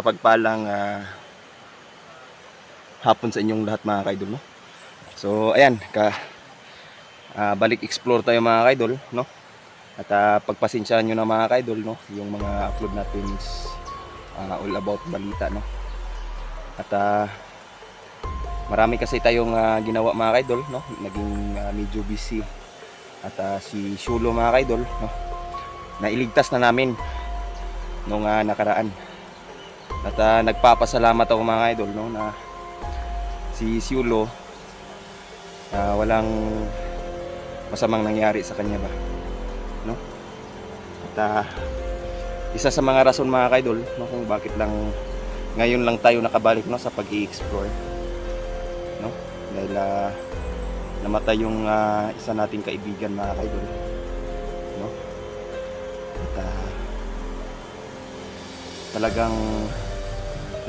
mapagpalang hapon sa inyong lahat mga kaidol, no? So ayan, balik explore tayo mga kaidol, no? At pagpasensyahan nyo na mga kaidol, no? Yung mga upload natin is all about balita, no? At marami kasi tayong ginawa mga kaidol, no? Naging medyo busy. At si Shulo mga kaidol, no? Nailigtas na namin nung nakaraan. At nagpapasalamat ako mga kaidol, no? Na si Shulo walang masamang nangyari sa kanya ba, no? At isa sa mga rason mga kaidol, no, kung bakit lang ngayon lang tayo nakabalik, no, sa pag-i-explore, no, dahil namatay yung isa nating kaibigan mga kaidol, no? At talagang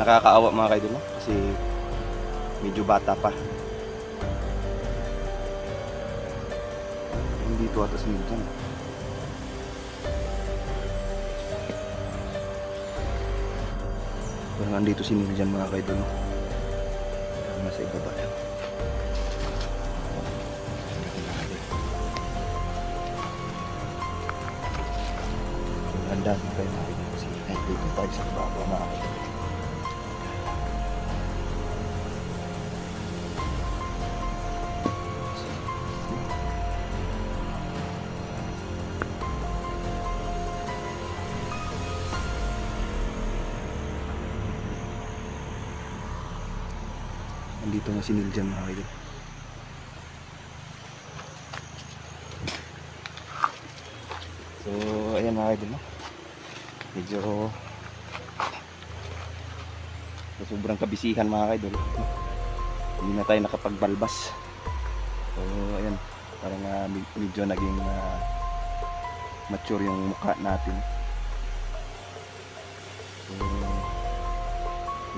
nakakaawa mga kaidol, no? Kasi medyo bata pa. Dito atas nyo dyan. Parang andito si Neil dyan mga kaidol, no? Parang nasa ibaba yan. Handa na kayo mga kaidol kasi dito tayo sa ibaba mga kaidol. Nandito na si Neil dyan mga kaidol. So ayan mga kaidol, no? Medyo sobrang kabisihan mga kaidol, no? Hindi na tayo nakapagbalbas. So ayan, parang medyo naging mature yung mukha natin. So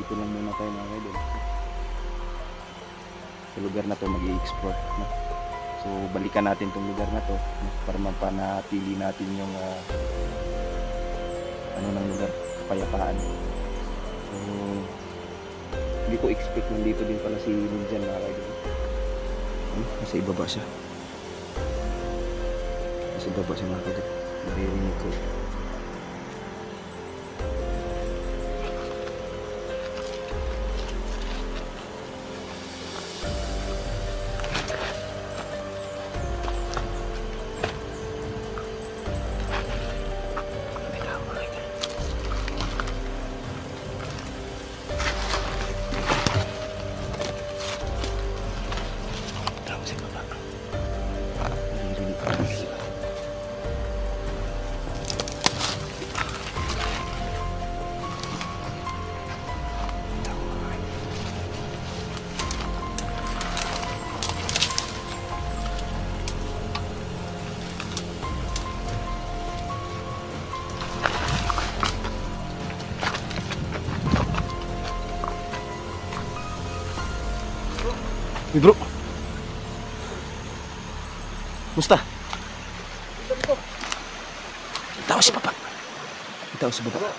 dito lang muna tayo mga kaidol. Sa lugar na to mag-i-explore, no? So balikan natin tong lugar na to, no? Para mapanatili natin yung ano ng lugar, kapayapaan. So hindi ko expect nandito din pala si Ninjan mga kaidol. Nasa ibaba siya. Nasa ibaba siya mga kaidol. Nabirinig ko. Uy bro, musta? Tao si Papa. Tao si Papa.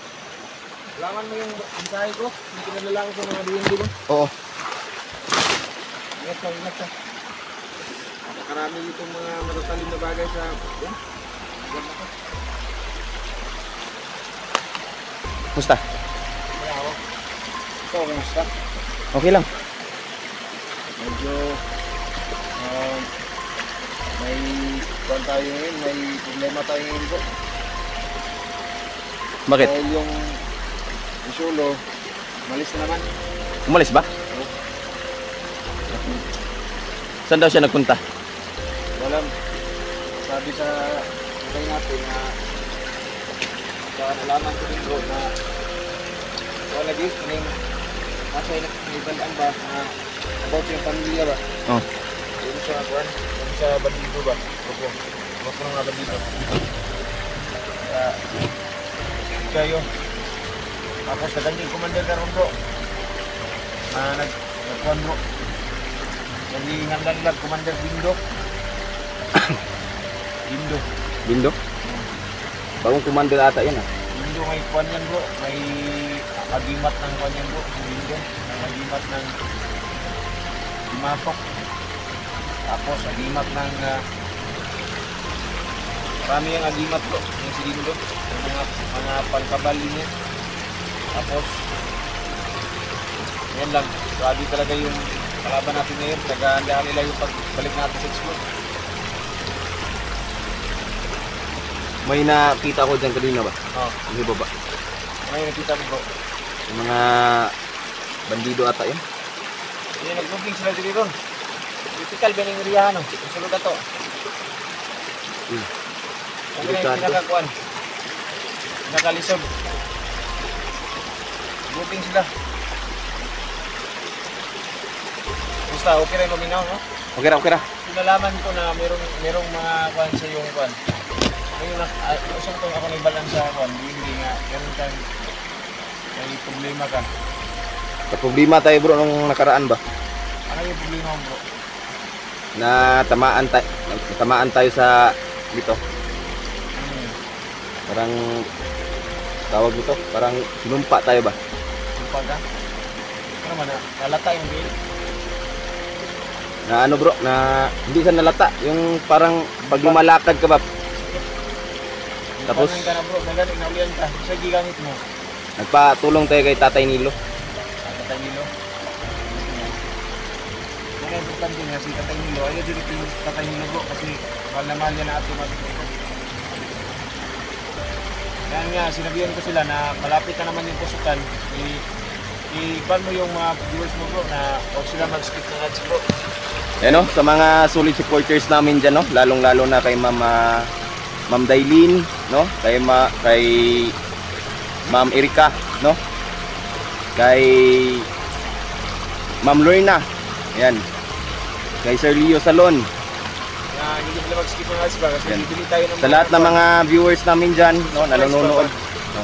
Kailangan mo yung mensahe ko. Hindi kinalala ko sa mga DMD mo. Oo. Ingat ka. Nakarami itong mga matatalim na bagay sa... Yan. Yan ako. Musta? Kaya ako. Ito, kumusta? Okay lang. Medyo... may... Kuhan tayo ngayon. May problema tayo ngayon po. Bakit? Dahil yung... Shulo, malis na naman. Umalis ba? Oo. Saan daw siya nagpunta? Walang. Sabi sa... Sabi natin na... Sa nalaman ko din bro na... Wala gis, nasa inibandaan ba na about yung pamilya ba? Oo. Yung sa kuhan, yung sa bandido ba? Opo. Opo ng mga bandido. Kayo. Tapos naganding commander ka ron bro. Nagkuhan bro. Naging naglag commander Bindo. Bindo. Bindo? Bagong commander ata yan ah. Bindo medyo may kuwan yan bro, may agimat ng kuwan yan bro, ang agimat ng limatok. Tapos agimat ng marami yung agimat bro, yung silindro, yung mga pangkabali niya. Tapos yan lang, grabe talaga yung kalaban natin ngayon, nag-aandaan nila yung pagbalik natin sa explore. May nakita ko dyan kanina ba? Oh, Yung baba. ngayon nakita mo bro. Yung mga bandido ata yun. Hindi, nag-moving sila dito ron. Critical ba ng iriyahan no? Sulod na to. Kung na yung pinakakuan. Pinakalisod. Moving sila. Basta, okay rin luminaw, no? Okay ra. Pinalaman ko na merong mga kuan sa yung kuan. Ngayon, usong ko ako naibalan sa kuan. Hindi nga, meron kang may problema ka. May problema tayo bro nung nakaraan ba? Ano yung problema mo bro? Na tamaan tayo sa dito. Parang tawag dito, parang sinumpa tayo ba? Sumpa ka? Ano man, nalata yung bill? Na ano bro, na hindi siya nalata, yung parang pag lumalakad ka ba? Tapos? Ka na bro, nagaling na ulian ka. Sa gigamit mo? Nagpatulong tayo kay Tatay Nilo. Tatay Nilo? Yan ang importante nga si Tatay Nilo. Ayaw dito yung Tatay Nilo bro kasi mahal na mahal niya na ato matutulog. Kaya nga, sinabihan ko sila na malapit na naman yung pusukan. I-ban mo yung mga viewers mo bro na huwag sila mag-skip ng ads bro. Yan no, sa mga solid supporters namin dyan no, lalong-lalo na kay Ma'am Dailin, no? Kay Ma'am Erika, no? Kay Ma'am Lorna. Yan. Kay Sir Leo Salon. Na hindi sila mag-skip ng ads ba kasi Yan. bibili tayo ng Sa lahat ng mga viewers namin dyan, no, nanonood. No?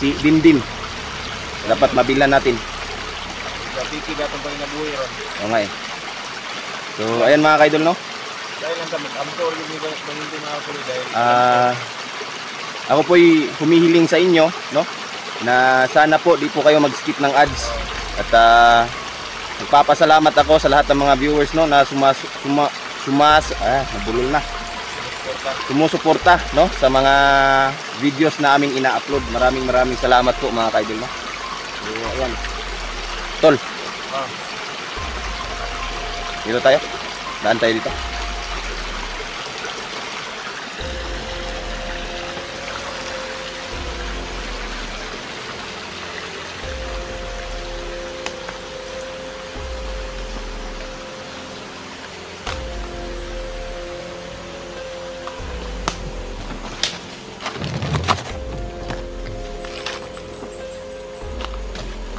Si Dindin. Dapat mabilan natin. Sa piki datong pang nabuhay ron. O nga eh. So, ayan mga kaidol, no? Dahil lang sa mag-amtor yung hindi mga kulit dahil Ako po'y humihiling sa inyo, no? Na sana po di po kayo mag-skip ng ads. At nagpapasalamat ako sa lahat ng mga viewers, no, na nabulol na. Sumusuporta, no, sa mga videos na aming ina-upload. Maraming salamat po mga kaidol, no? So, ayan. Tol. Dito tayo. Daan tayo dito.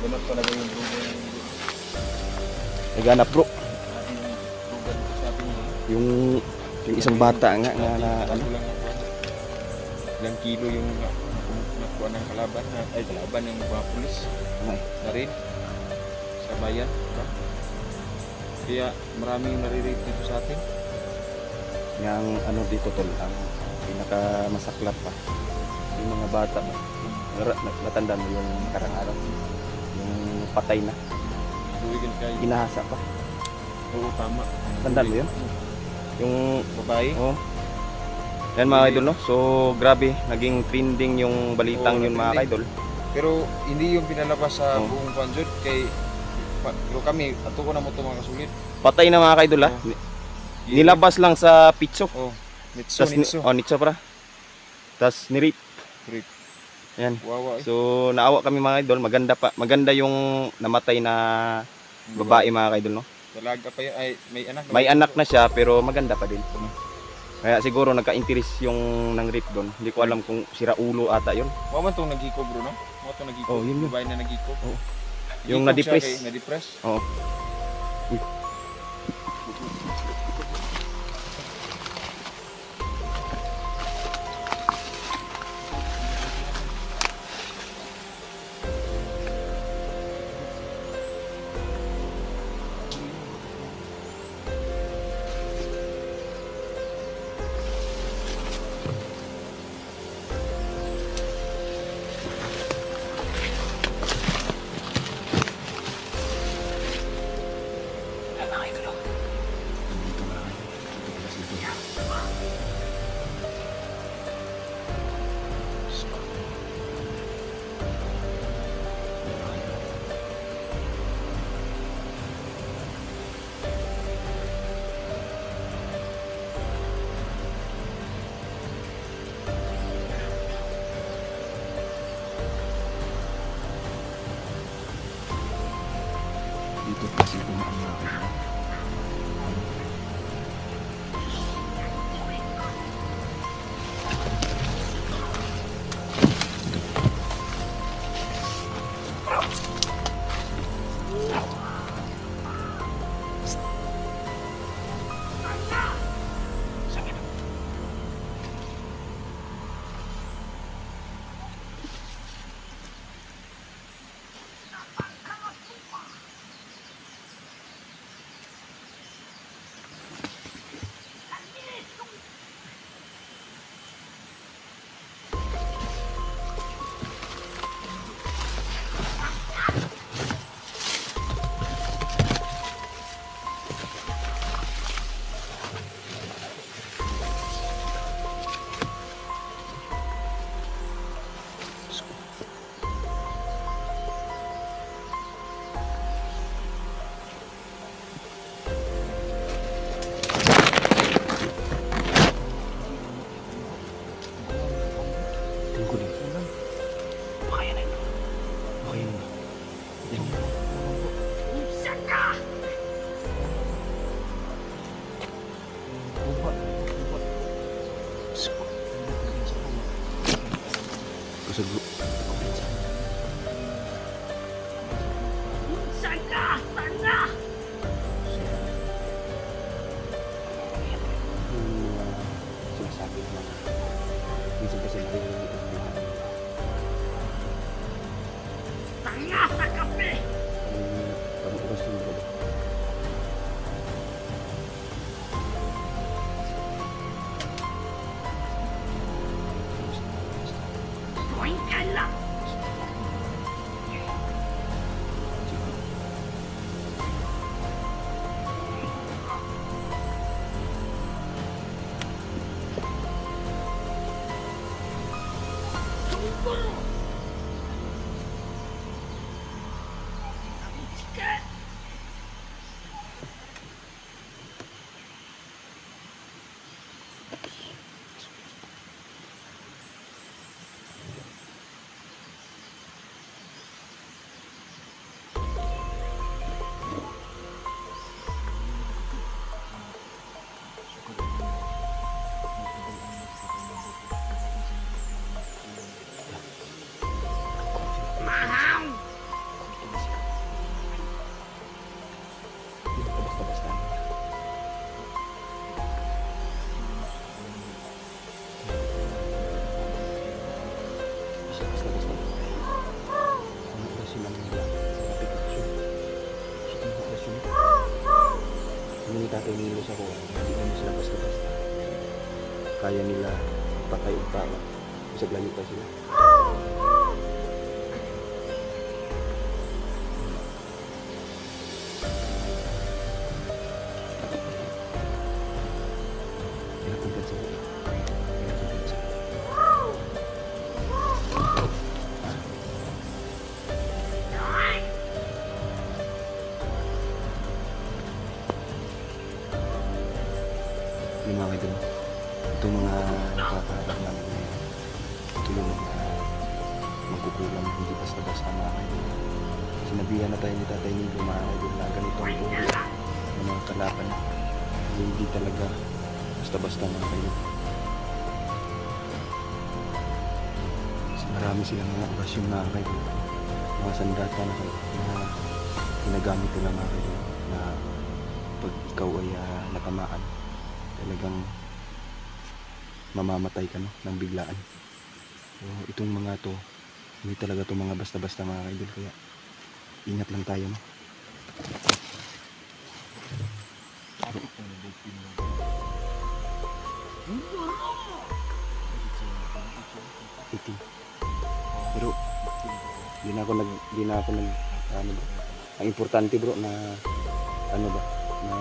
bunot talaga yung drugo Naghanap bro. natin yung drugan ko sa atin Yung isang bata nga na ano. Ilang kilo yung nakuha ng kalaban ng mga pulis na rin sa bayan, diba? Kaya maraming narirate dito sa atin. Yang ano dito tol, ang pinakamasaklap pa. Yung mga bata ba. Natanda mo yung nakarang araw. Yung patay na. Duwigan kayo. Inahasa pa. Oo, tama. Tandaan mo yun? Yung babae. oh. Yan mga idol, no? So grabe, naging trending yung balitang Oo, yun mga trending. idol. Pero hindi yung pinalabas sa Oo. buong panjod kay pero kami ato ko na mo ito mga kasulit. Patay na mga idol ha. Oo. Nilabas lang sa pitso. Oh, nitso. Nitso para. Tas nirip. Rip. Yan. Wawa eh. So naawa kami mga idol, maganda yung namatay na babae mga idol, no? Dalaga pa yan. Ay, may anak. May anak na siya pero maganda pa din. Kaya siguro nagka-interest yung nang rip doon. Hindi ko alam kung sira ulo ata yun. Wawa man itong nagiko bro, no? Wawa itong nagiko. Oh, yun yun. Babae na nagiko. Oo. Yung na-depress. Na-depress. Oo. Uy. Ito kasi tumaan mga kaidol. Tingin ko din. Baka yan ito. Baka yan ba? Yan. Kusog bro. Sinasabi na minsan kasi naririnig ang mga pag-uras yung bro. Basta-basta. Basta-basta. Ang operasyon lang nila. Kapit operasyon. Ang operasyon. Hindi tatay nilo sa kuha. Hindi naman sila basta-basta. Kaya nila patay o tama. Isag layo pa sila. Yung mga idol, itong mga nakakaharap namin ngayon, tulong na magkukulang, hindi basta-basta mga idol. Sinabihan na tayo ni Tatay Nilo mga idol na ganitong uri ng mga kalaban, hindi talaga basta-basta mga idol. Marami silang mga okasyon mga idol, mga sandata na ginagamit nila mga idol, na pag ikaw ay natamaan, talagang mamamatay ka, no, ng biglaan. So, itong mga to, hindi talaga to mga basta-basta mga idol, kaya ingat lang tayo, no. Itim. Pero di na ako nag ano ba? Ang importante bro na ano ba, na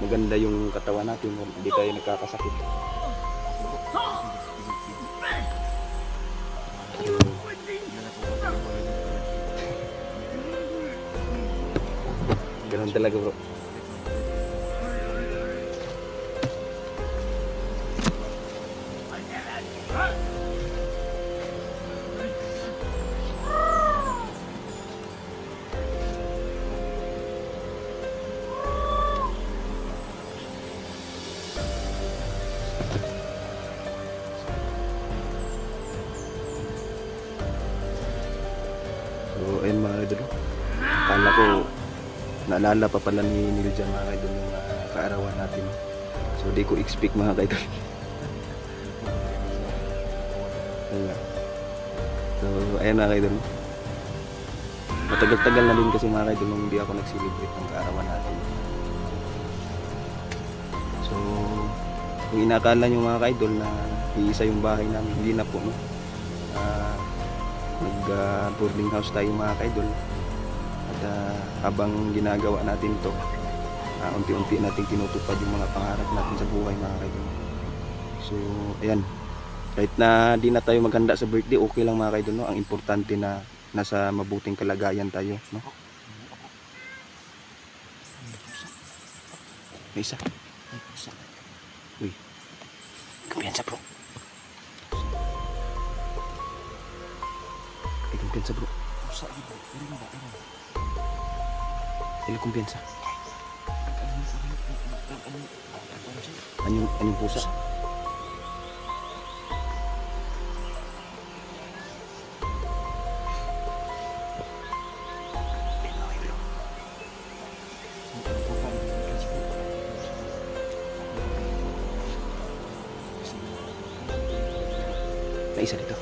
maganda yung katawan natin, hindi tayo nagkakasakit. Ganun talaga bro. So ayun mga idol. Kala ko naalala pa pala ni Nilja mga idol yung kaarawan natin. So di ko expect mga idol. So ayun mga idol. Matagal-tagal na din kasi mga idol nung hindi ako nag-celebrate ng kaarawan natin. So kung inakala nyo mga idol na iisa yung bahay namin, hindi na po, no? Nag-boarding house tayo mga idol. At habang ginagawa natin ito, unti-unti natin tinutupad yung mga pangarap natin sa buhay mga idol. So ayan, kahit na di na tayo maghanda sa birthday, okay lang mga idol, no? Ang importante na nasa mabuting kalagayan tayo, no? May isa. Uy, kumpiyansa bro. Kumpiyansa bro. Ili kumpiyansa. Anyong pusa? Na isa dito.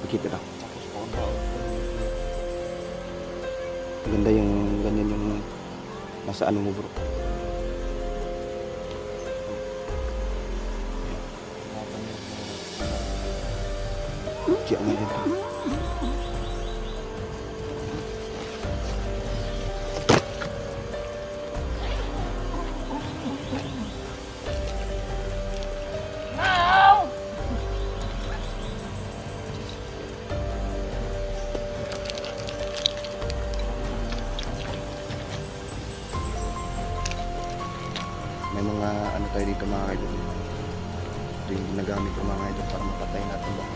Makita daw. Ganda yung ganyan yung nasa ano mo bro. Kaya nga dito. May mga ano tayo dito mga idol. Ito yung ginagamit ko mga idol para mapatay natin ba.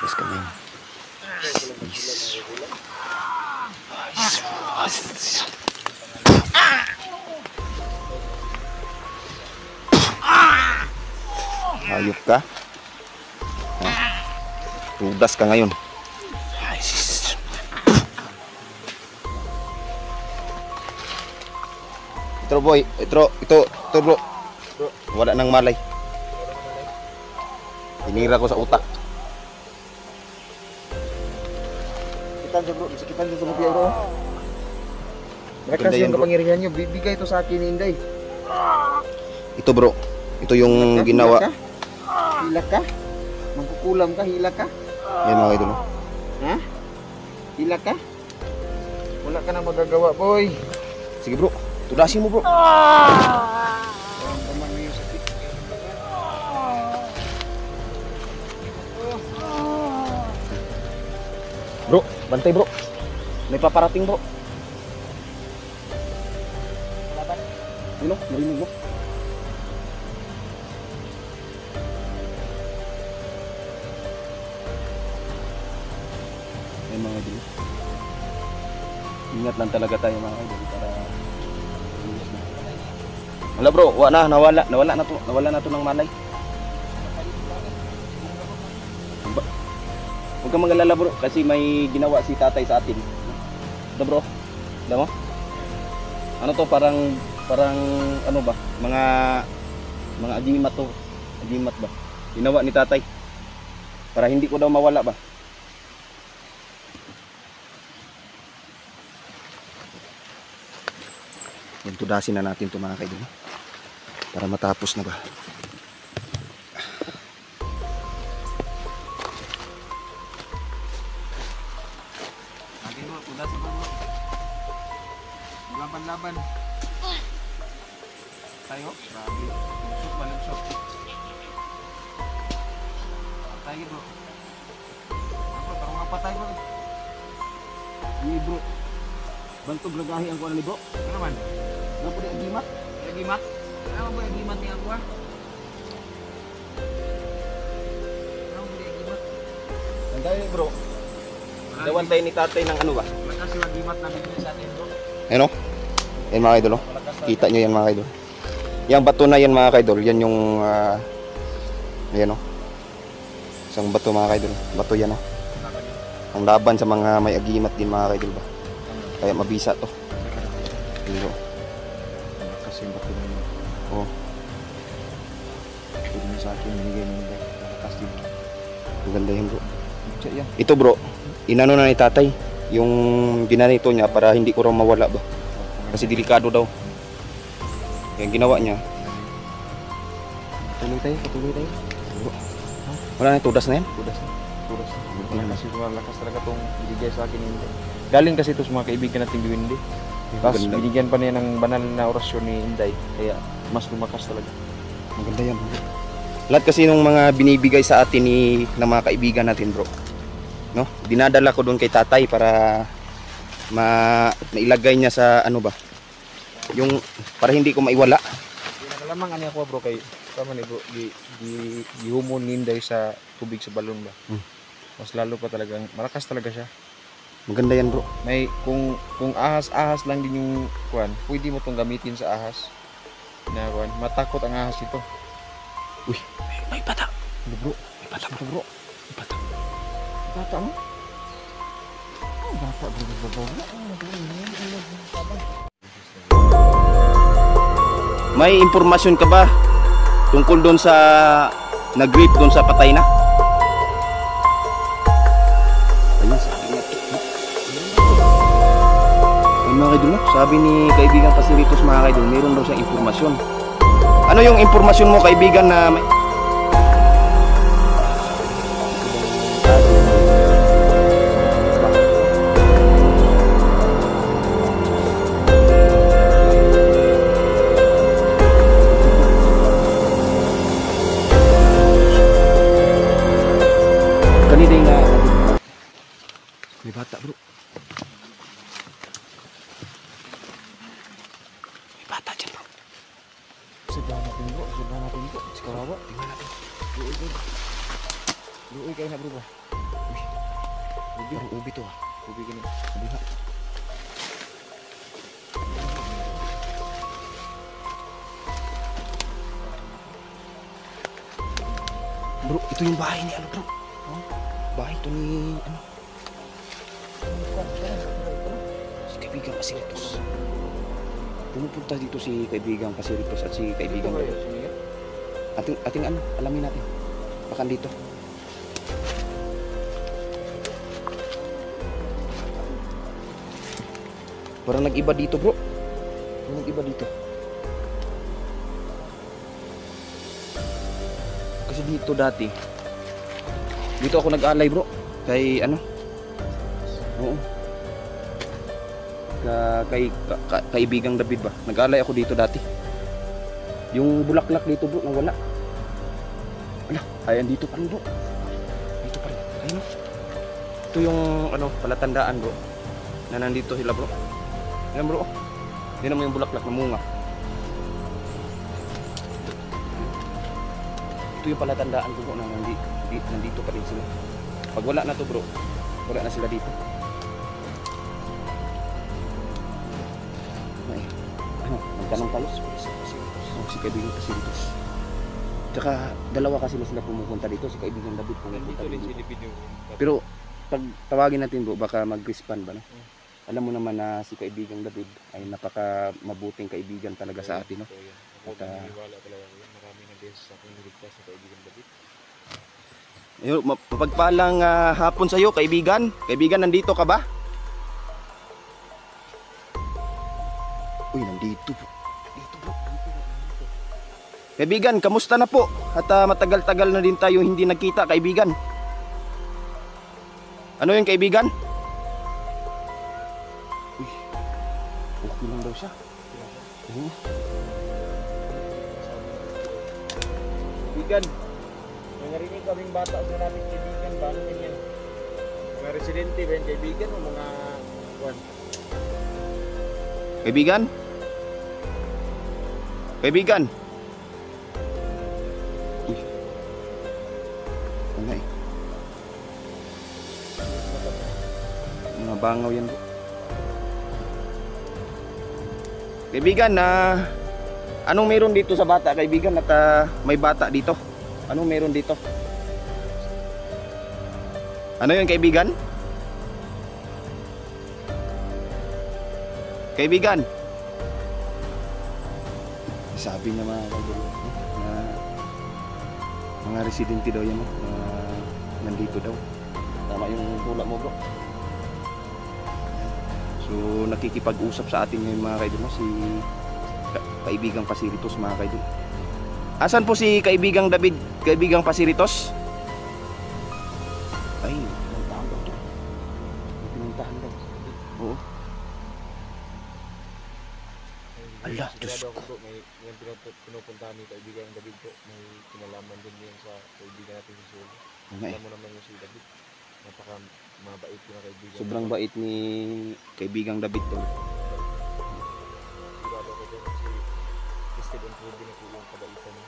Yes, kami. Hayop ka? Tugas ka ngayon. Ito boy, ito bro. Wala nang malay. Tinira ko sa utak. Sakitan siya bro, sakitan siya sa bupiya bro. Malakas Ganda yan, yung bro. kapangyarihan nyo, bibigay ito sa akin ni Inday. Ito bro, ito yung ginawa. Hila ka? Magkukulam ka, hila ka? Yan mga idol. Ha? Hila ka? Wala ka na magagawa, boy. Sige bro, tudasin mo bro. Parang naman na yung sakit. Bro, bantay bro. May paparating bro. Yun o, narinig mo. Ay mga idol. Ingat lang talaga tayo mga idol para wala bro, nawala na to ng malay. Huwag kang mag-alala bro, kasi may ginawa si tatay sa atin. Ito bro, alam mo? Ano to, parang ano ba, mga agimat to, agimat ba? Ginawa ni tatay para hindi ko daw mawala ba. Yan, tudasin na natin to mga kaibigan para matapos na ba. Akin bro, tudas bro. Laban-laban. Tayo? Grabe. Lugsok ba, lugsok? Patay bro. Bro, parang mapatay bro. Ni bro, bantog lagahi ang kuha ni bro. Ano naman? Ano po di agimat? Agimat? Ano ba agimat niya ako ah? Ano ba agimat? Ang dahil bro. Dawan tayo ni tatay ng ano ba? Malakas yung agimat na bigyan sa atin bro. Ano? Yan mga idol, oh. Kita nyo yan mga idol. Yang bato na yan mga idol, yan yung ayan oh. Isang bato mga idol. Bato yan oh. Ang laban sa mga may agimat din mga idol ba. Kaya mabisa to. Pero Kasi yung bato na oh, pwede mo sa akin binigay mo yung malakas din. maganda yan bro. Butya yan. Ito bro, inano na ni tatay yung ginanito niya para hindi ko raw mawala ba. Kasi delikado daw. Kaya ginawa niya. Patuloy tayo. Wala na, tudas na yan. Tudas. Kasi malakas talaga itong binigay sa akin hindi. Galing kasi ito sa mga kaibigan nating Biwindi. Tapos Maganda. binigyan pa niya ng banal na orasyon ni Inday. Kaya mas lumakas talaga. Maganda yan bro. Lahat kasi nung mga binibigay sa atin ng mga kaibigan natin bro, no? Dinadala ko doon kay tatay para mailagay niya sa ano ba, yung para hindi ko maiwala. Nakalamang ani ako bro kay tama ni bro gihumon ni Inday sa tubig sa balon ba. Mas lalo pa talagang malakas talaga siya. Maganda yan bro. May kung ahas lang din yung kuan, pwede mo tong gamitin sa ahas. Na kuan, matakot ang ahas ito. Uy, may bata. Ano bro? May bata bro. May bata. Bata mo? Oh, bata bro. May impormasyon ka ba tungkol doon sa nag-grip doon sa patay na? Ayun, sabi niya. Ayun mga kaidol, no? Sabi ni kaibigan Pasiritos mga kaidol, meron daw siyang impormasyon. Ano yung impormasyon mo kaibigan na may... Kanina yung may bata bro. May bata dyan bro. Sebelah natin bro. Sekawawa. Tingnan natin. Luoy kayo na bro ba? Parang ubi to ah. Ubi gini. Ubi ha. Bro, ito yung bahay ni ano bro. Bahay to ni ano. Si kaibigan Pasiritos. Pumupunta dito si kaibigan Pasiritos at si kaibigan ating ano, alamin natin. Baka dito. Parang nag-iba dito, bro. Parang nag-iba dito. Kasi dito dati. Dito ako nag-alay, bro. Kay ano? Oo. Kaibigang David ba? Nag-alay ako dito dati. Yung bulaklak dito bro, nawala. Wala, ayan dito pa rin bro. Dito pa rin, ayun. Ito yung ano, palatandaan bro. Na nandito sila bro. Ayan bro. Yan mo yung bulaklak na munga. Ito yung palatandaan bro na nandito pa rin sila. Pag wala na to bro, wala na sila dito. Ay, ano, magtanong tayo. Si kaibigan Pasiritos. Tsaka dalawa kasi sila pumupunta dito. Si kaibigan David pumupunta dito. Pero pag tawagin natin bro, baka mag-respond ba no? Alam mo naman na si kaibigan David ay napaka mabuting kaibigan talaga sa atin no. At marami na beses ako niligtas sa kaibigan David. ayun, mapagpalang hapon sa iyo kaibigan. Kaibigan, nandito ka ba? Uy, nandito bro. Kaibigan, kamusta na po? At matagal-tagal na din tayo hindi nagkita, kaibigan. Ano yun, kaibigan? Uy, okay lang daw siya. Kaibigan, may narinig kaming bata sa namin kaibigan, paano yan? Mga residente ba yung kaibigan o mga kuwan? Kaibigan? Kaibigan. Uy. Ano eh? Mga bangaw yan bro. Kaibigan, anong meron dito sa bata kaibigan at may bata dito? Anong meron dito? Ano yun kaibigan? Kaibigan. Sabi niya mga kaibigan na mga residente daw yan nandito daw. Tama yung tula mo bro. So nakikipag-usap sa atin ngayon mga kaibigan si kaibigang Pasiritos mga kaibigan. Asan po si kaibigang David, kaibigang Pasiritos? Ay, pinuntahan daw to. Pinuntahan daw. Oo. Ala, Diyos ko. Bro, may pinupuntahan ni kaibigan David po. May kinalaman din yan sa kaibigan natin si Solo. Alam mo naman yung si David. Napaka mabait ko na kaibigan. Sobrang bait ni kaibigang David to. Sigurado ko din si tested and proven na po yung kabaitan niya.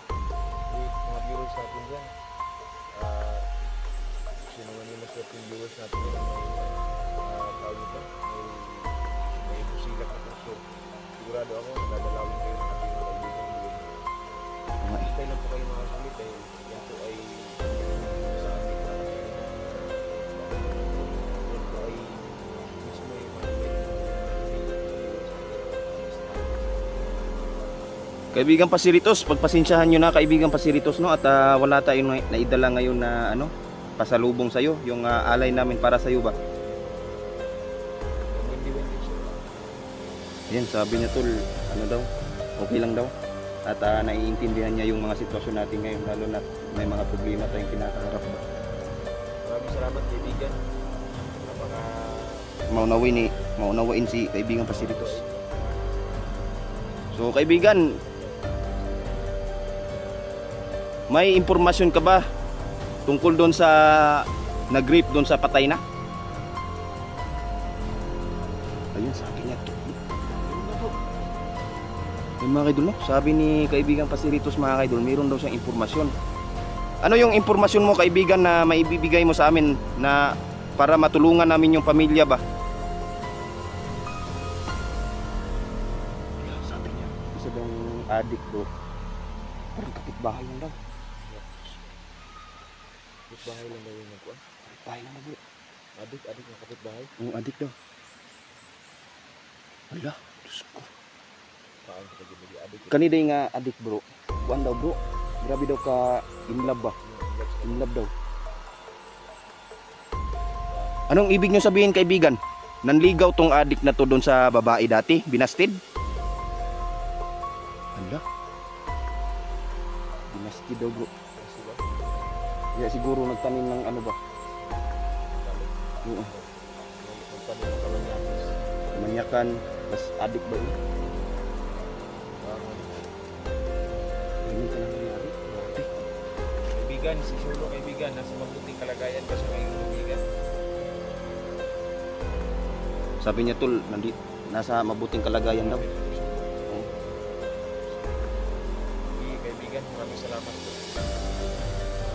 Mga viewers natin dyan. Sino man yung mas yung viewers natin dyan. Tawag nito. May busilak na puso. Sigurado ako, nadadalawin kayo ng ating mga kaibigan doon. Hintay lang po kayo mga sulit eh. Yan po ay sa ating mga kaibigan. Yan po ay mismo yung mga Kaibigang Pasiritos, pagpasensyahan nyo na kaibigang Pasiritos no at wala tayong naidala ngayon na pasalubong sa iyo, yung alay namin para sa iyo ba. Ayan, sabi niya tol, ano daw, okay lang daw. At naiintindihan niya yung mga sitwasyon natin ngayon, lalo na may mga problema tayong kinakaharap ba. Maraming salamat kaibigan. Maunawain si kaibigang Pasiritos. So kaibigan, may impormasyon ka ba tungkol doon sa nag-rape doon sa patay na? Ayun, sabi niya to. Yung mga kaidol, no? Sabi ni kaibigang Pasiritos mga kaidol, mayroon daw siyang impormasyon. Ano yung impormasyon mo kaibigan na maibibigay mo sa amin na para matulungan namin yung pamilya ba? Sabi niya, isa daw adik bro. Parang kapitbahay lang daw. Kapitbahay lang daw yung nagkuhan. Kapitbahay lang daw bro. Adik na kapitbahay. Yung adik daw. Ala, Diyos ko. Saan ka pag-ibig adik? Kanina nga adik bro. Kuan daw bro. Grabe daw ka in love ba? In love daw. Anong ibig nyo sabihin kaibigan? Nanligaw tong adik na to doon sa babae dati? Binastid? Ala. Binastid daw bro. Kaya siguro nagtanim ng ano ba? Oo. Nagtanim ng kalanyanis. Manyakan. Mas adik ba yun? Ganun ka lang nangyari. Grabe. Kaibigan, si Solo kaibigan, nasa mabuting kalagayan ba siya ngayong kaibigan? Sabi niya tol, nasa mabuting kalagayan daw. Kaibigan, maraming salamat po.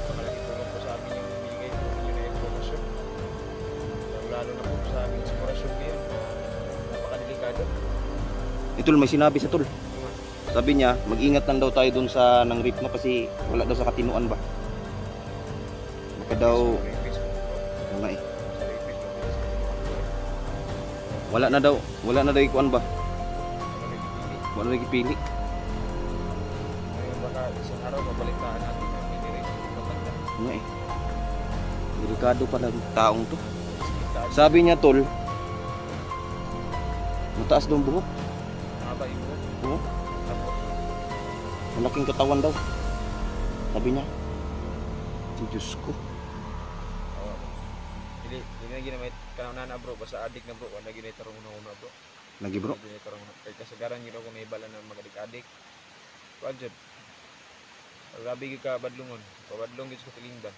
Napakalaking tulong po sa amin yung binigay po ninyo na informasyon. Lalo na po sa aming simurasyon ngayon. Napakadelikado. Tol, may sinabi sa tol. Sabi niya, mag-ingat lang daw tayo dun sa nang rape no kasi wala daw sa katinuan ba. Baka daw, nga eh. Wala na daw ikuan ba? Wala na gipili. Ngayon baka isang araw mabalitaan natin ang minirate ng matanda. Nga eh. Delikado pala yung taong to. Sabi niya tol, mataas daw ang buhok. Mahaba yung buhok. Oo. Tapos, Malaking katawan daw. Sabi niya. Diyos ko. hindi na ginamit kanuna na bro, basta adik na bro, wala ginitarong una bro. Lagi bro. Ginitarong una. Kaya kasagaran yun ako may bala na magadik-adik. Kuadjad. Grabe ka badlungon. Pabadlong gid sa tilingdan.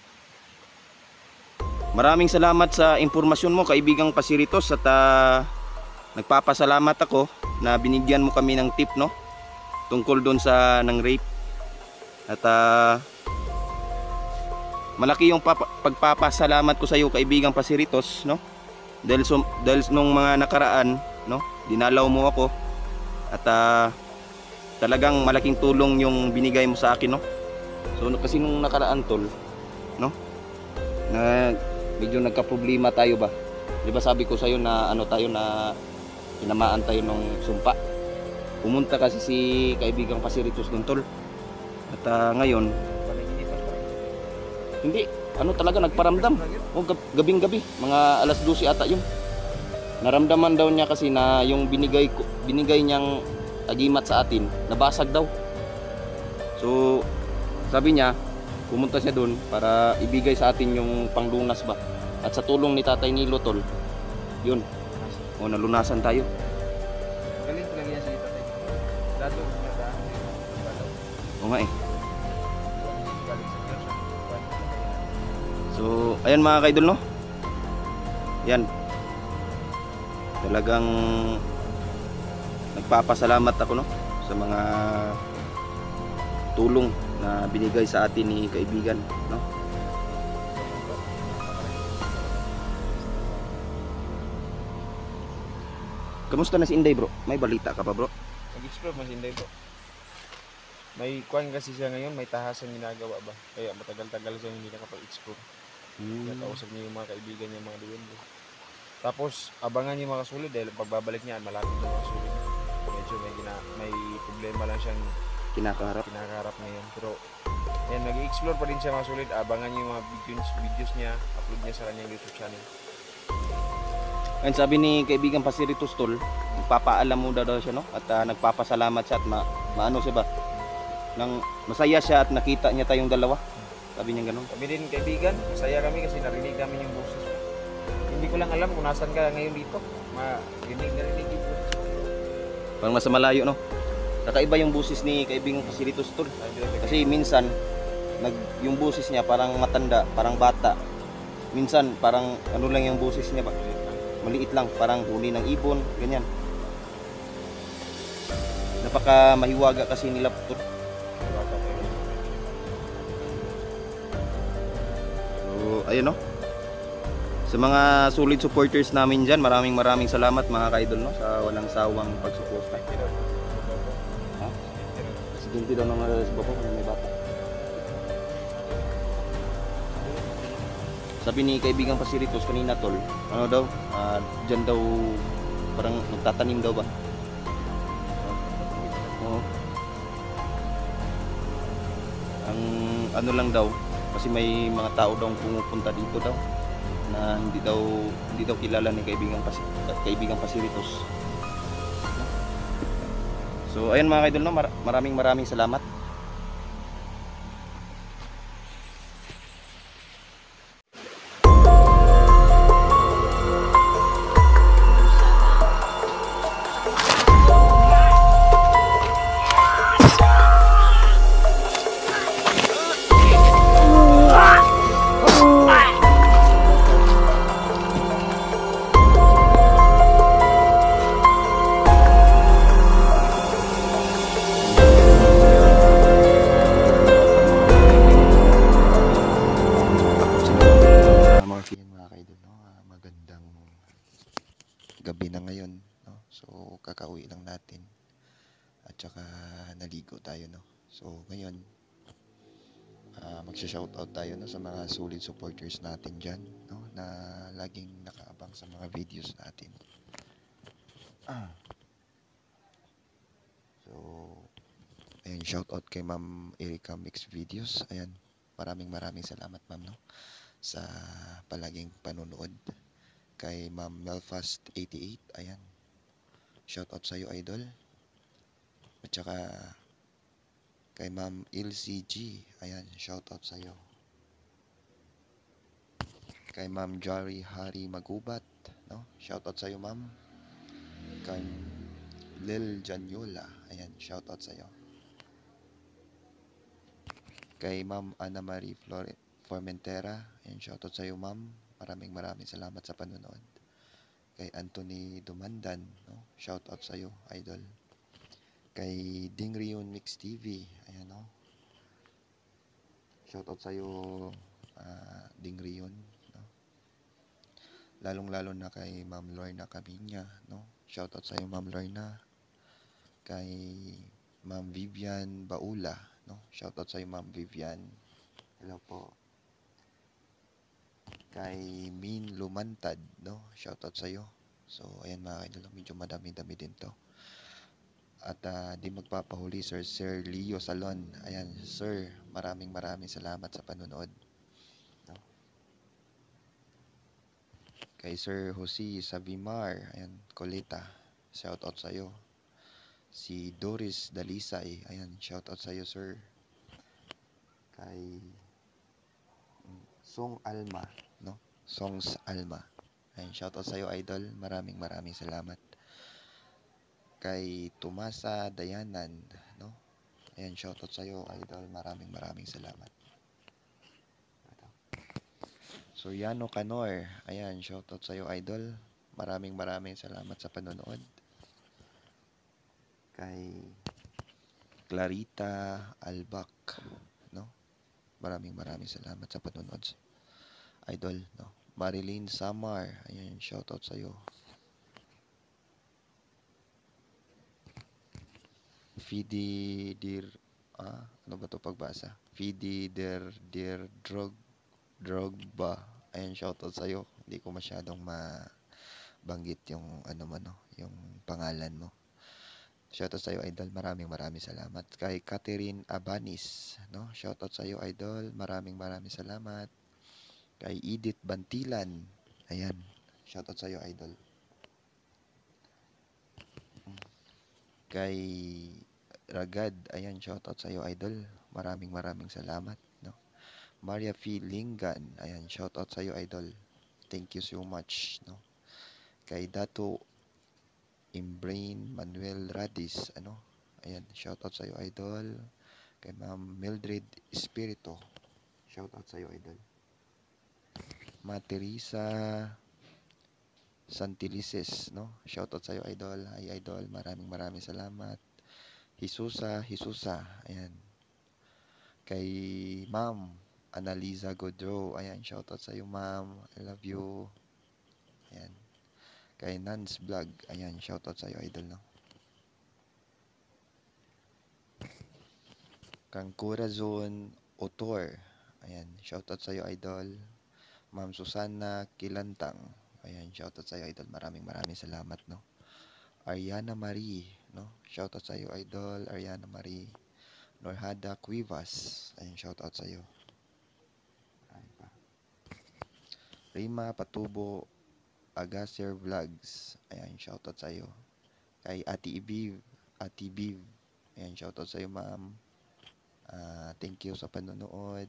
Maraming salamat sa impormasyon mo kaibigang Pasiritos at nagpapasalamat ako na binigyan mo kami ng tip no. tungkol doon sa nang rape. At malaki yung pagpapasalamat ko sa iyo, kaibigang Pasiritos, no? Dahil nung mga nakaraan, no, dinalaw mo ako at talagang malaking tulong yung binigay mo sa akin, no? So kasi nung nakaraan, tol, no, na medyo nagka-problema tayo ba? 'Di ba sabi ko sa iyo na ano tayo, na tinamaan tayo ng sumpa. Pumunta kasi si kaibigang Pasiritos doon, tol. At ngayon, hindi, ano talaga nagparamdam. O gabing-gabi, mga alas 12 ata yun. Naramdaman daw niya kasi na yung binigay niyang agimat sa atin, nabasag daw. So, sabi niya, pumunta siya doon para ibigay sa atin yung panglunas ba. At sa tulong ni Tatay Nilo, tol, yun, o nalunasan tayo. Galing talaga yan si tatay. Lalo na daan. O nga eh. Galing sa Diyos. So, ayan mga kaidol, no? Yan. Talagang nagpapasalamat ako, no, sa mga tulong na binigay sa atin ni kaibigan, no? Kamusta na si Inday, bro? May balita ka pa, bro? Nag-explore mas hindi po. May kuwan kasi siya ngayon, may tahasan ginagawa ba? Kaya matagal-tagal siya hindi nakapag-explore. Nakausap niya yung mga kaibigan niya, mga duwende. Tapos, abangan niyo mga sulit dahil pagbabalik niya, malapit yung mga sulit. Medyo may problema lang siyang kinakaharap ngayon. Pero, yan, nag-explore pa rin siya mga sulit. Abangan niyo yung mga videos niya, upload niya sa kanyang YouTube channel. Ayun, sabi ni kaibigan Pasiritos, tol, nagpapaalam mo daw siya, no? At nagpapasalamat siya at maano siya ba? Nang masaya siya at nakita niya tayong dalawa. Sabi niya ganun. Kami din kaibigan, masaya kami kasi narinig namin yung boses mo. Hindi ko lang alam kung nasan ka ngayon dito. Narinig yung boses mo. Parang nasa malayo, no? Kakaiba yung boses ni kaibigan Pasiritos, tol. Kasi minsan, yung boses niya parang matanda, parang bata. Minsan, parang ano lang yung boses niya ba? Maliit lang, parang huli ng ibon, ganyan. Napaka mahiwaga kasi nila, tol. So, ayun, no? Sa mga solid supporters namin dyan, maraming salamat mga ka-idol, no? Sa walang sawang pagsuporta. Ha? Presidente daw ng alas baba, may bata. Sabi ni kaibigang Pasiritos kanina, tol, ano daw, dyan daw, parang magtatanim daw ba? Oo. Ang ano lang daw, kasi may mga tao daw pumupunta dito daw na hindi daw kilala ni kaibigang Pasiritos. So ayun mga kaidol, no, maraming salamat. Gabi na ngayon, no? So kakauwi lang natin at saka naligo tayo, no? So ngayon magsha-shoutout tayo, no, sa mga solid supporters natin dyan, no, na laging nakaabang sa mga videos natin. So ayun, shoutout kay Ma'am Erica Mix Videos. Ayan, maraming salamat, ma'am, no, sa palaging panonood. Kay Ma'am Melfast88, ayan, shoutout sa iyo, idol. At saka kay Ma'am LCG, ayan, shoutout sa iyo. Kay Ma'am Jari Hari Magubat, no, shoutout sa iyo, ma'am. Kay Lil Janyola, ayan, shoutout sa iyo. Kay Ma'am Ana Marie Formentera, ayan, shoutout sa iyo, ma'am. Maraming salamat sa panonood. Kay Anthony Dumandan, no, shoutout sa iyo, idol. kay Dingrion Mix TV, ayan no. Shoutout sa iyo, Dingrion, no. Lalong-lalo na kay Ma'am Lorna Camiña, no. Shoutout sa iyo, Ma'am Lorna. Kay Ma'am Vivian Baula, no. Shoutout sa iyo, Ma'am Vivian. Hello po. Kay Min Lumantad, no. Shoutout sa iyo. So, ayan mga idol, medyo madami-dami din to. At di magpapahuli, Sir Leo Salon. Ayan, Sir, maraming salamat sa panonood. No? Kay Sir Jose Savimar, ayan, Coleta, shoutout sa iyo. Si Doris Dalisay, ayan, shoutout sa iyo, Sir. Kay Song Alma, no? Songs Alma. Ayan, shoutout sa iyo, idol. Maraming salamat. Kay Tomasa Dayanan, no? Ayan, shoutout sa iyo, idol. Maraming salamat. Soriano Canor, ayan, shoutout sa iyo, idol. Maraming salamat sa panonood. Kay Clarita Albac, no? Maraming salamat sa panonood, idol, no? Marilyn Samar, ayan, shoutout sa iyo. Fidi dir ano ba to pagbasa? Fidi der Drogba. Ayan, shoutout sa iyo. Hindi ko masyadong mabanggit yung ano mo, no, yung pangalan mo. Shoutout sa iyo, idol. Maraming salamat. Kay Catherine Abanis, no? Shoutout sa iyo, idol. Maraming salamat. Kay Edith Bantilan. Ayan. Shoutout sa iyo, idol. Kay Ragad, ayan, shoutout sa iyo, idol. Maraming salamat, no? Maria P. Lingan, ayan, shoutout sa iyo, idol. Thank you so much, no? Kay Dato Imbrain Manuel Radis, ano? Ayan, shoutout sa iyo, idol. Kay Ma'am Mildred Espirito, shoutout sa iyo, idol. Ma Teresa Santilises, no? Shoutout sa iyo, idol. Ay, idol, maraming salamat. Hisusa, ayan. Kay Ma'am Analiza Godro, ayan, shoutout sa iyo, Ma'am. I love you. Ayan. Kay Nance Vlog, ayan, shoutout sa iyo, idol, no? Kang Corazon Otor, ayan, shoutout sa iyo, idol. Ma'am Susana Kilantang, ayan, shoutout sa iyo, idol. Maraming salamat, no? Ariana Marie, no? Shoutout sa iyo, idol. Ariana Marie. Norhada Cuivas, ayan, shoutout sa iyo. Rima Patubo Agaser Vlogs, ayan, shoutout sa iyo. Kay Ate Biv, ayan, shoutout sa iyo, ma'am. Thank you sa panonood.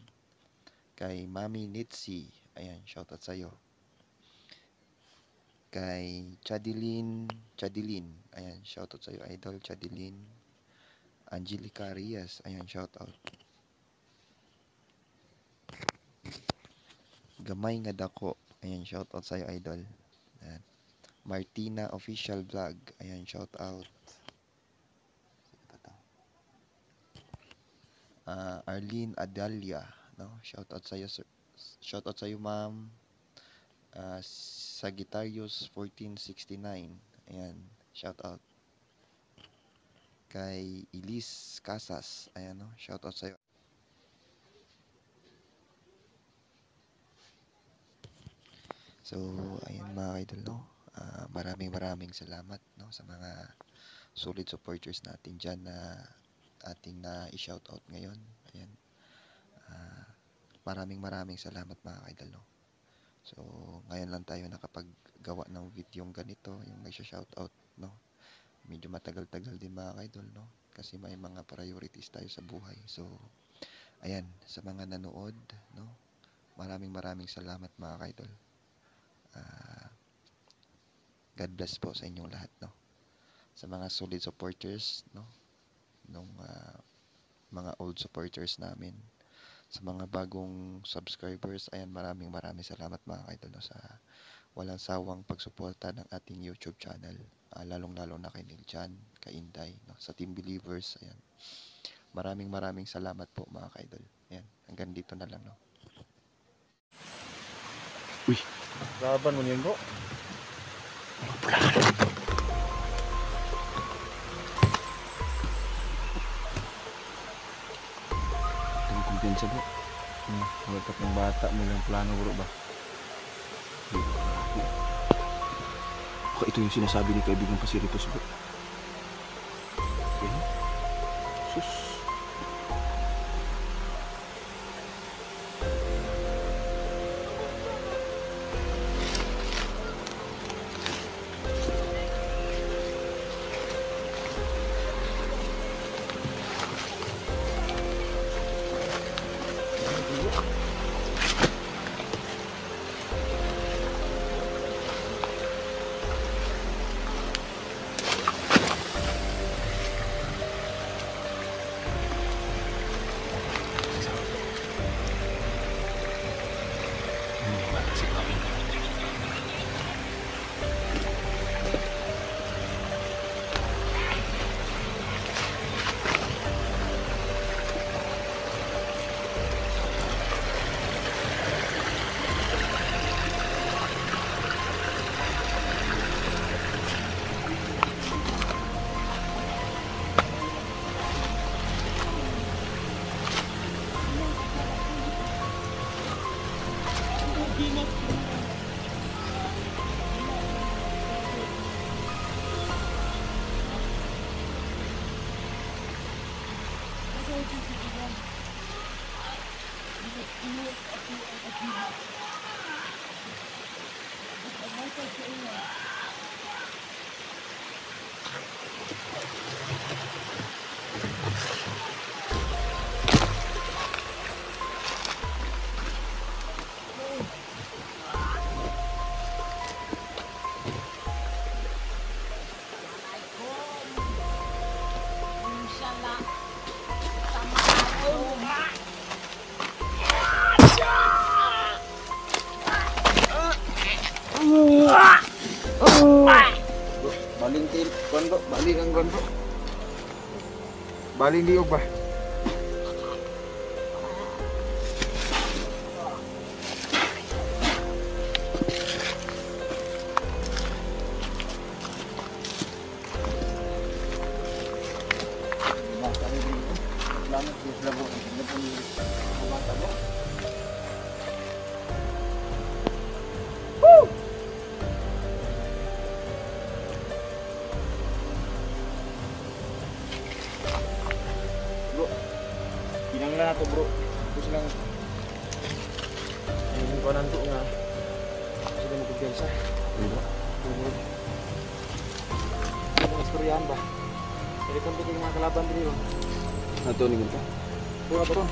Kay Mami Nitsi, ayan, shoutout sa iyo. Kay Chadilin, ayan, shoutout sa iyo, idol, Chadilin. Angelica Rias, ayan, shoutout. Gamay nga dako, ayan, shoutout sa iyo, idol. Ayan. Martina Official Vlog, ayan, shoutout. Arlene Adalia, no? Shoutout sa iyo, sir. Shoutout sa iyo, ma'am. Sagittarius 1469, ayan, shoutout. Kay Elise Casas, ayan, no? Shoutout sa iyo. So, ayan mga idol, no? Maraming salamat, no, sa mga solid supporters natin dyan na ating na i-shoutout ngayon. Ayan. Maraming salamat mga idol, no? So, ngayon lang tayo nakapaggawa ng video ganito, yung may shoutout, no? Medyo matagal-tagal din mga idol, no? Kasi may mga priorities tayo sa buhay. So, ayan, sa mga nanood, no? Maraming salamat mga idol. God bless po sa inyong lahat, no? Sa mga solid supporters, no? Nung mga old supporters namin, sa mga bagong subscribers, ayan, maraming salamat mga idol, no, sa walang sawang pagsuporta ng ating YouTube channel, lalong-lalo na kay Neil Chan, Kainday, no? Sa Team Believers. Ayan. Maraming salamat po mga ka-idol. Ayan. Hanggang dito na lang, no? Laban mo yun bro. Ang kumpiyansa bro. Wala ka pang bata mo yung plano bro ba? Baka ito yung sinasabi ni kaibigan Pasiritos bro. Okay. Sus. Baling til, kuan bro, baling ang kuan bro. Baling liog ba? Salamat po sa labo. Ano po ni bata mo? Bro, kinanglan na to bro. Tapos lang ayun ko nanto nga sila magkumpiyansa. Bro. Ano ang istoryahan ba? Pwede kang bigay mga kalaban dito. Ito ni Gunta. Bro, ito ron.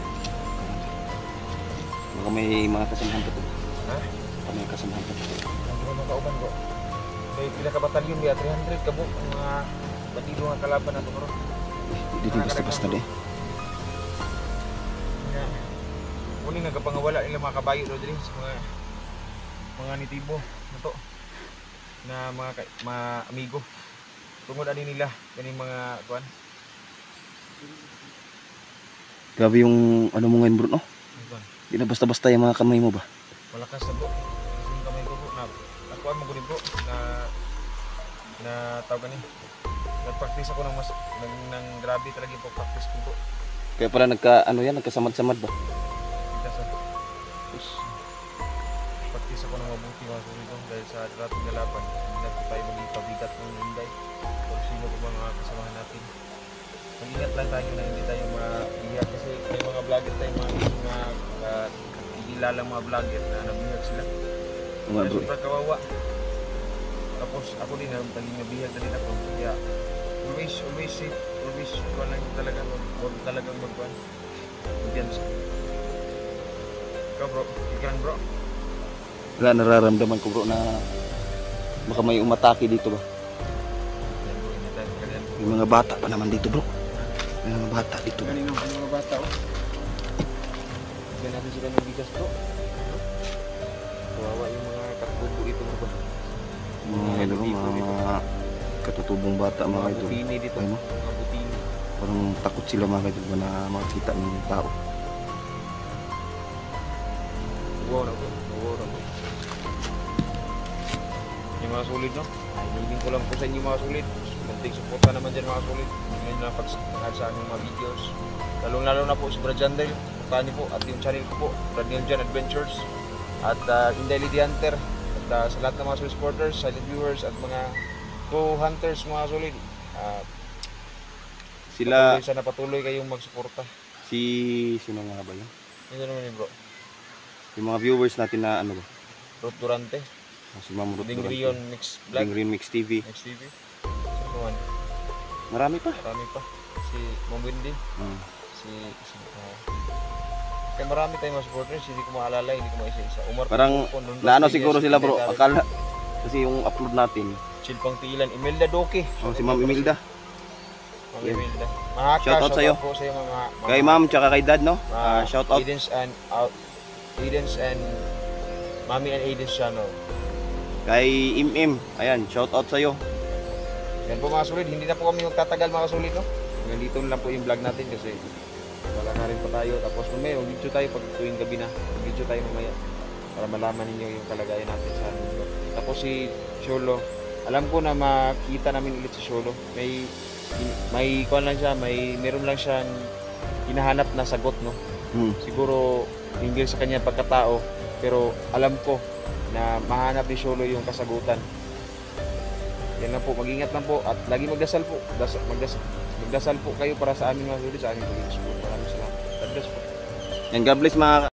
Baka may mga kasamahan pa to. Ha? Baka may kasamahan pa to. Ang mga kauban bro. May pila ka batalyon diya, 300 ka bro. Ang mga bandido nga kalaban na ito bro. Hindi din basta-basta de. Muli nagapangawala nila mga kabayo doon din sa mga nitibo na to na mga amigo tungod ani nila kaning mga kuan. Grabe yung ano mo ngayon bro, no? Kuan. Hindi na basta-basta yung mga kamay mo ba? Malakas na bro. Kasi kamay ko bro na nakuan mo ko din bro na tawag ni. Nag-practice ako ng mas ng grabe talaga yung practice ko bro. Kaya pala nagkasamad-samad ba? Kita sa practice ako ng mabuti mga dito dahil sa dating na laban. Hindi natin tayo magpabigat ng Inday. Kung sino pa mga kasamahan natin. Mag-ingat lang tayo na hindi tayo mabihag kasi may mga vlogger tayo mga hindi lalang mga vlogger na nabihag sila. Mga Kaya bro. sobrang kawawa. Tapos ako din naging nabihag na din ako. Kaya always safe. Always kuha lang huwag talagang magkuhan. Kumpiyansa. Ikaw bro, ikan bro. Wala nararamdaman ko bro na baka may umatake dito ba? Yan bro, hindi tayo kalian. May mga bata pa naman dito bro. May mga bata dito ba? Kanino, yung mga bata oh. Bigyan natin sila ng bigas bro. Kawawa yung mga katbubo dito bro. Mga ano bro, mga katutubong bata mga Mga idol. butini dito. Ayun, Mga butini. parang takot sila mga idol ba na makita ng tao. Wow na po. Wow na po. Yung mga sulit, no? Ay, hiniling ko lang po sa inyo mga sulit. Munting suporta naman dyan mga sulit. Ngayon na pag-subscribe sa aming mga videos. Lalong-lalo na po si Brad Jandel. Puntahan niyo po. At yung channel ko po, Brad Jan Adventures. At Inday Lady Hunter. At sa lahat ng mga sulit supporters, silent viewers, at mga co-hunters mga sulit. Sila, Sana patuloy kayong magsuporta. sino nga ba yun? Ito naman yun bro. Yung mga viewers natin na ano ba? Ruth Durante. Si Ma'am Ruth Ding Durante. Rion Mix Vlog. Ding Rion Mix TV. Next TV. Sino man? Marami pa. Marami pa. Si Mom Wendy. Hmm. Kaya marami tayong mga supporters, hindi ko maalala, hindi ko maisa-isa. Umar Parang Pulpo, Nondos naano Villas, siguro sila bro, David, akala kasi yung upload natin, Chilpang Tilan, Imelda Doki. si Ma'am Imelda. Ma'am Yeah. Imelda. Mahaka, Shoutout sa'yo. po sa'yo mga Kay Ma'am tsaka kay Dad, no? Shout out. Aiden's and Mami and Aiden's channel. Kay Im. Ayan, shout out sa iyo. Yan po mga sulit, hindi na po kami magtatagal mga sulit, no? Hanggang dito na lang po yung vlog natin kasi wala na rin pa tayo. Tapos mamaya, mag-video tayo pag tuwing gabi na. Mag-video tayo mamaya para malaman ninyo yung kalagayan natin sa mundo. Tapos si Sholo, alam ko na makita namin ulit si Sholo. May kuan lang siya, meron lang siyang hinahanap na sagot, no? Siguro hinggil sa kanya pagkatao, pero alam ko na mahanap ni Sholo yung kasagutan. Yan lang po, mag-ingat lang po at lagi magdasal po. Magdasal po kayo para sa aming mga sulit, sa aming pag-iisip. Maraming salamat. God bless po. And God bless mga